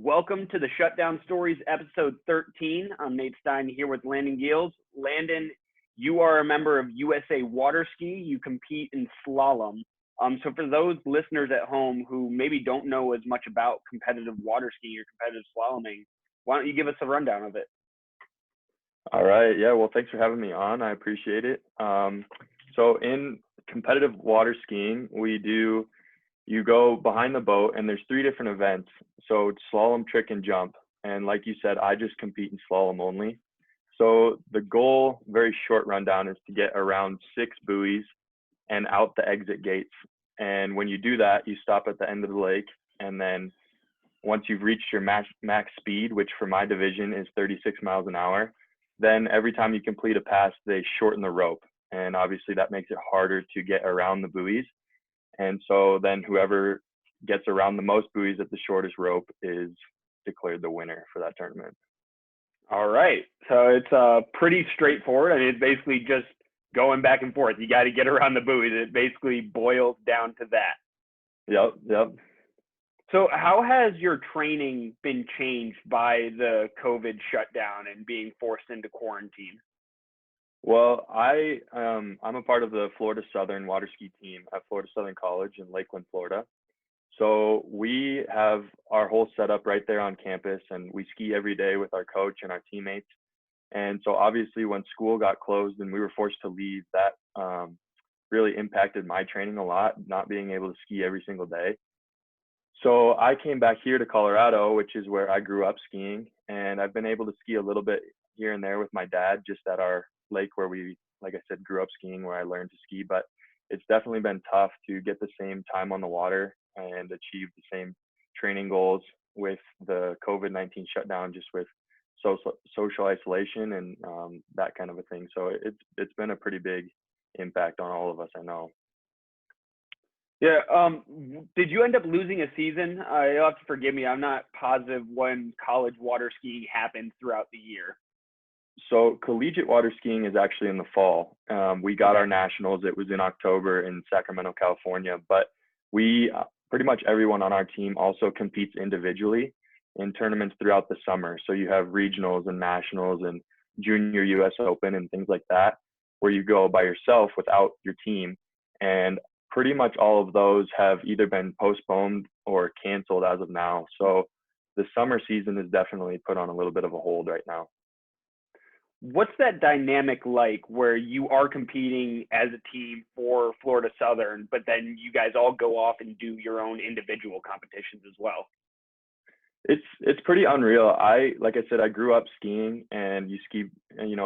Welcome to the Shutdown Stories, episode 13. I'm Nate Stein here with Landon Geels. Landon, you are a member of USA Water Ski. You compete in slalom. So for those listeners at home who maybe don't know as much about competitive water skiing or competitive slaloming, why don't you give us a rundown of it? All right. Yeah. Well, thanks for having me on. I appreciate it. So in competitive water skiing, you go behind the boat and there's three different events. So it's slalom, trick, and jump. And like you said, I just compete in slalom only. So the goal, very short rundown, is to get around 6 buoys and out the exit gates. And when you do that, you stop at the end of the lake. And then once you've reached your max speed, which for my division is 36 miles an hour, then every time you complete a pass, they shorten the rope. And obviously that makes it harder to get around the buoys. And so then whoever gets around the most buoys at the shortest rope is declared the winner for that tournament. All right. So it's pretty straightforward. I mean, it's basically just going back and forth. You got to get around the buoys. It basically boils down to that. Yep. So how has your training been changed by the COVID shutdown and being forced into quarantine? Well, I'm a part of the Florida Southern water ski team at Florida Southern College in Lakeland, Florida. So we have our whole setup right there on campus, and we ski every day with our coach and our teammates. And so obviously when school got closed and we were forced to leave, that really impacted my training a lot, not being able to ski every single day. So I came back here to Colorado, which is where I grew up skiing, and I've been able to ski a little bit here and there with my dad, just at our lake where we, like I said, grew up skiing, where I learned to ski. But it's definitely been tough to get the same time on the water and achieve the same training goals with the COVID-19 shutdown, just with social isolation and that kind of a thing. So it's been a pretty big impact on all of us, I know. Yeah. Did you end up losing a season? You'll have to forgive me. I'm not positive when college water skiing happens throughout the year. So collegiate water skiing is actually in the fall. We got our nationals. It was in October in Sacramento, California. But we pretty much everyone on our team also competes individually in tournaments throughout the summer. So you have regionals and nationals and junior US Open and things like that, where you go by yourself without your team. And pretty much all of those have either been postponed or canceled as of now. So the summer season is definitely put on a little bit of a hold right now. What's that dynamic like where you are competing as a team for Florida Southern, but then you guys all go off and do your own individual competitions as well? It's pretty unreal. Like I said, I grew up skiing, and you ski,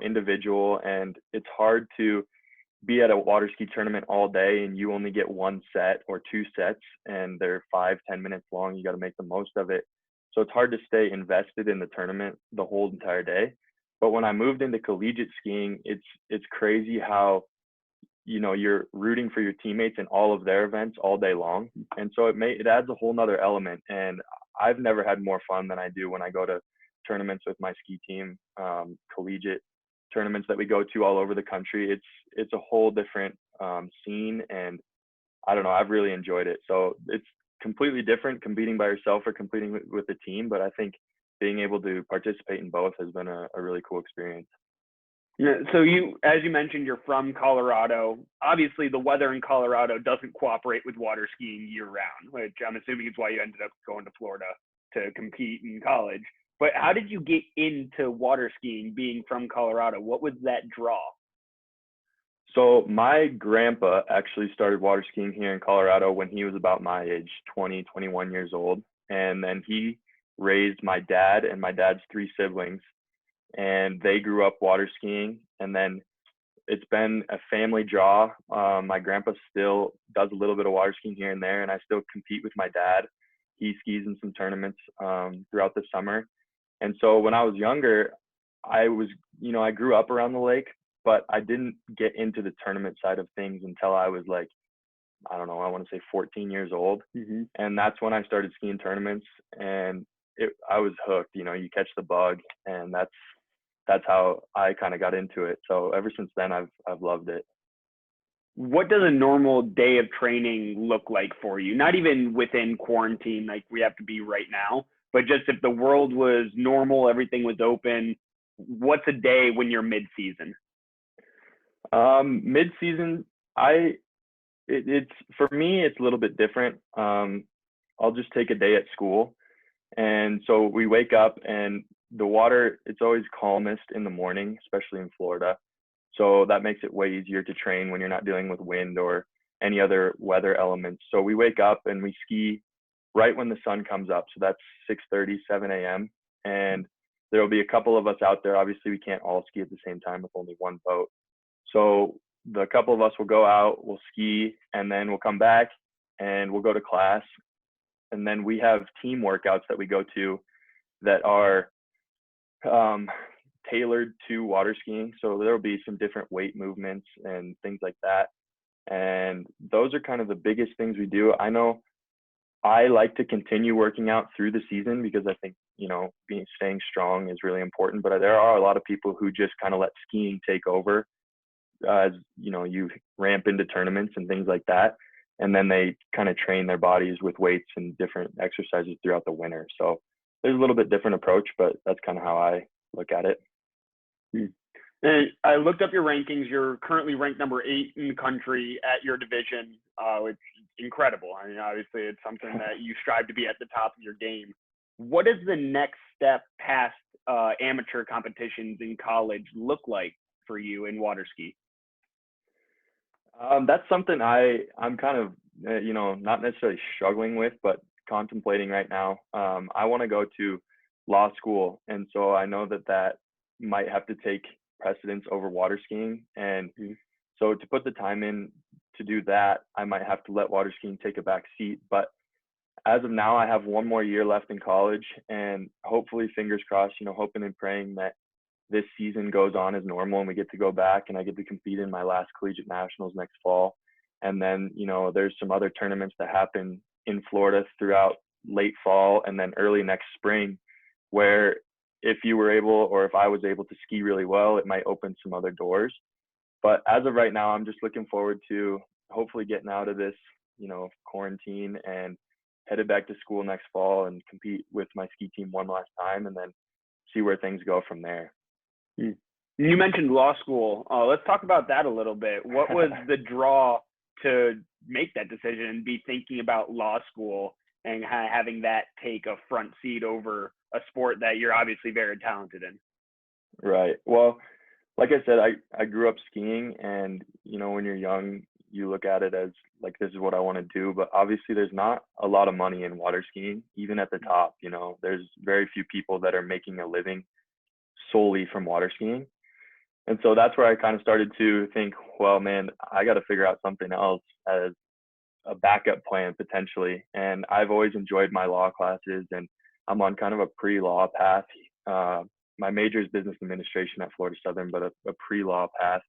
individual, and it's hard to be at a water ski tournament all day and you only get one set or two sets and they're 5-10 minutes long. You got to make the most of it. So it's hard to stay invested in the tournament the whole entire day. But when I moved into collegiate skiing, it's crazy how, you're rooting for your teammates in all of their events all day long. And so it adds a whole nother element. And I've never had more fun than I do when I go to tournaments with my ski team, collegiate tournaments that we go to all over the country. It's a whole different scene, and I don't know, I've really enjoyed it. So it's completely different competing by yourself or competing with a team, but I think being able to participate in both has been a really cool experience. Yeah, so as you mentioned, you're from Colorado. Obviously, the weather in Colorado doesn't cooperate with water skiing year round, which I'm assuming is why you ended up going to Florida to compete in college. But how did you get into water skiing being from Colorado? What was that draw? So my grandpa actually started water skiing here in Colorado when he was about my age, 20, 21 years old. And then he raised my dad and my dad's 3 siblings, and they grew up water skiing. And then it's been a family draw. My grandpa still does a little bit of water skiing here and there, and I still compete with my dad. He skis in some tournaments throughout the summer. And so when I was younger, I grew up around the lake, but I didn't get into the tournament side of things until I was like, I don't know, I want to say 14 years old. Mm-hmm. And that's when I started skiing tournaments, and I was hooked. You catch the bug, and that's how I kind of got into it. So ever since then, I've loved it. What does a normal day of training look like for you? Not even within quarantine, like we have to be right now, but just if the world was normal, everything was open, what's a day when you're mid-season? Mid-season, it's for me, it's a little bit different. I'll just take a day at school. And so we wake up and the water, it's always calmest in the morning, especially in Florida. So that makes it way easier to train when you're not dealing with wind or any other weather elements. So we wake up and we ski right when the sun comes up. So that's 6:30, 7 a.m. And there will be a couple of us out there. Obviously, we can't all ski at the same time with only one boat. So the couple of us will go out, we'll ski, and then we'll come back and we'll go to class. And then we have team workouts that we go to that are tailored to water skiing. So there will be some different weight movements and things like that. And those are kind of the biggest things we do. I know I like to continue working out through the season because I think, staying strong is really important. But there are a lot of people who just kind of let skiing take over as, you ramp into tournaments and things like that. And then they kind of train their bodies with weights and different exercises throughout the winter. So there's a little bit different approach, but that's kind of how I look at it. And I looked up your rankings. You're currently ranked number 8 in the country at your division, which is incredible. I mean, obviously, it's something that you strive to be at the top of your game. What does the next step past amateur competitions in college look like for you in water ski? That's something I'm kind of, not necessarily struggling with, but contemplating right now. I want to go to law school. And so I know that might have to take precedence over water skiing. And so to put the time in to do that, I might have to let water skiing take a back seat. But as of now, I have one more year left in college, and hopefully, fingers crossed, hoping and praying that this season goes on as normal and we get to go back and I get to compete in my last collegiate nationals next fall. And then, there's some other tournaments that happen in Florida throughout late fall and then early next spring, where if you were able, or if I was able to ski really well, it might open some other doors. But as of right now, I'm just looking forward to hopefully getting out of this, quarantine and headed back to school next fall and compete with my ski team one last time and then see where things go from there. You mentioned law school. Let's talk about that a little bit. What was the draw to make that decision and be thinking about law school and having that take a front seat over a sport that you're obviously very talented in? Right. Well, like I said, I grew up skiing, and when you're young, you look at it as like, this is what I want to do. But obviously there's not a lot of money in water skiing, even at the top. There's very few people that are making a living solely from water skiing. And so that's where I kind of started to think, well, man, I got to figure out something else as a backup plan potentially. And I've always enjoyed my law classes, and I'm on kind of a pre-law path. My major is business administration at Florida Southern, but a pre-law path.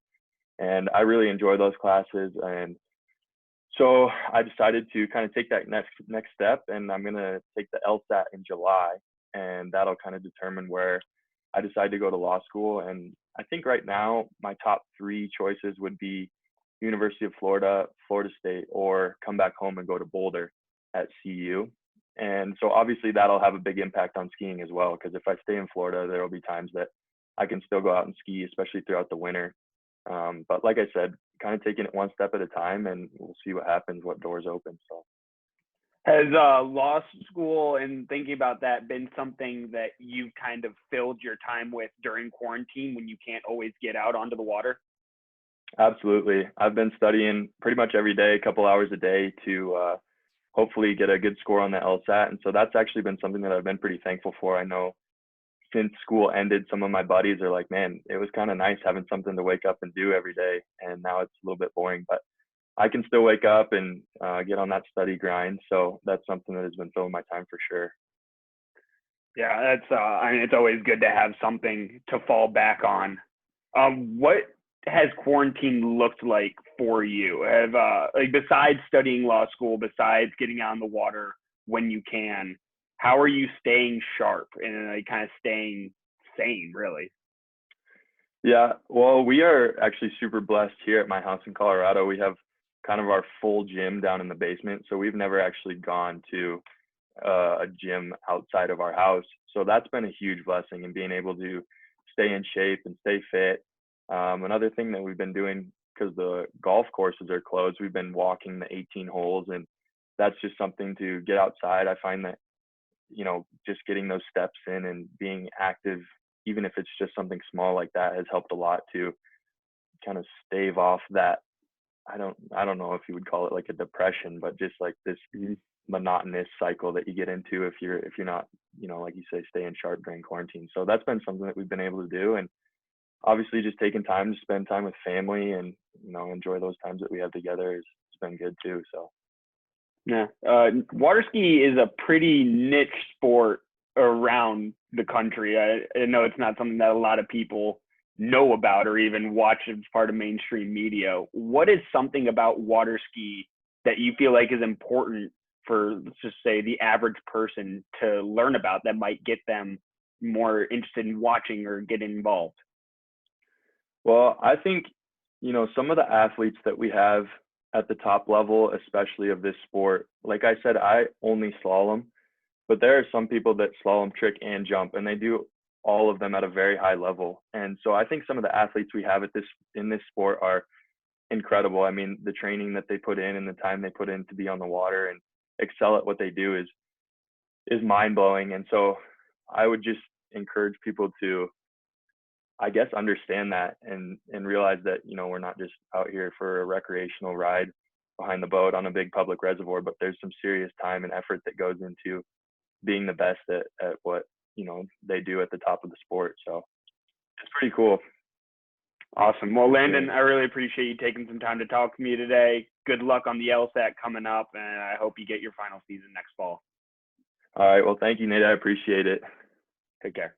And I really enjoy those classes. And so I decided to kind of take that next step, and I'm going to take the LSAT in July, and that'll kind of determine where I decide to go to law school. And I think right now my top 3 choices would be University of Florida, Florida State, or come back home and go to Boulder at CU. And so obviously that'll have a big impact on skiing as well, because if I stay in Florida, there will be times that I can still go out and ski, especially throughout the winter. But like I said, kind of taking it one step at a time, and we'll see what happens, what doors open. So has law school and thinking about that been something that you've kind of filled your time with during quarantine when you can't always get out onto the water? Absolutely. I've been studying pretty much every day, a couple hours a day, to hopefully get a good score on the LSAT. And so that's actually been something that I've been pretty thankful for. I know since school ended, some of my buddies are like, man, it was kind of nice having something to wake up and do every day. And now it's a little bit boring, but I can still wake up and get on that study grind. So that's something that has been filling my time for sure. Yeah, that's, it's always good to have something to fall back on. What has quarantine looked like for you? Besides studying law school, besides getting out on the water when you can, how are you staying sharp and kind of staying sane, really? Yeah, well, we are actually super blessed here at my house in Colorado. We have kind of our full gym down in the basement. So we've never actually gone to a gym outside of our house. So that's been a huge blessing, and being able to stay in shape and stay fit. Another thing that we've been doing, because the golf courses are closed, we've been walking the 18 holes, and that's just something to get outside. I find that, just getting those steps in and being active, even if it's just something small like that, has helped a lot to kind of stave off that. I don't know if you would call it like a depression, but just like this monotonous cycle that you get into if you're not, like you say, staying sharp during quarantine. So that's been something that we've been able to do, and obviously just taking time to spend time with family and enjoy those times that we have together has been good too. So Yeah, water ski is a pretty niche sport around the country. I know it's not something that a lot of people know about or even watch as part of mainstream media. What is something about water ski that you feel like is important for, let's just say, the average person to learn about that might get them more interested in watching or getting involved? well, I think some of the athletes that we have at the top level, especially of this sport, like I said, I only slalom, but there are some people that slalom, trick, and jump, and they do all of them at a very high level. And so I think some of the athletes we have in this sport are incredible. I mean, the training that they put in and the time they put in to be on the water and excel at what they do is mind blowing. And so I would just encourage people to, I guess, understand that and realize that, we're not just out here for a recreational ride behind the boat on a big public reservoir, but there's some serious time and effort that goes into being the best at what, they do at the top of the sport. So it's pretty cool. Awesome. Well, Landon, I really appreciate you taking some time to talk to me today. Good luck on the LSAT coming up, and I hope you get your final season next fall. All right. Well, thank you, Nate. I appreciate it. Take care.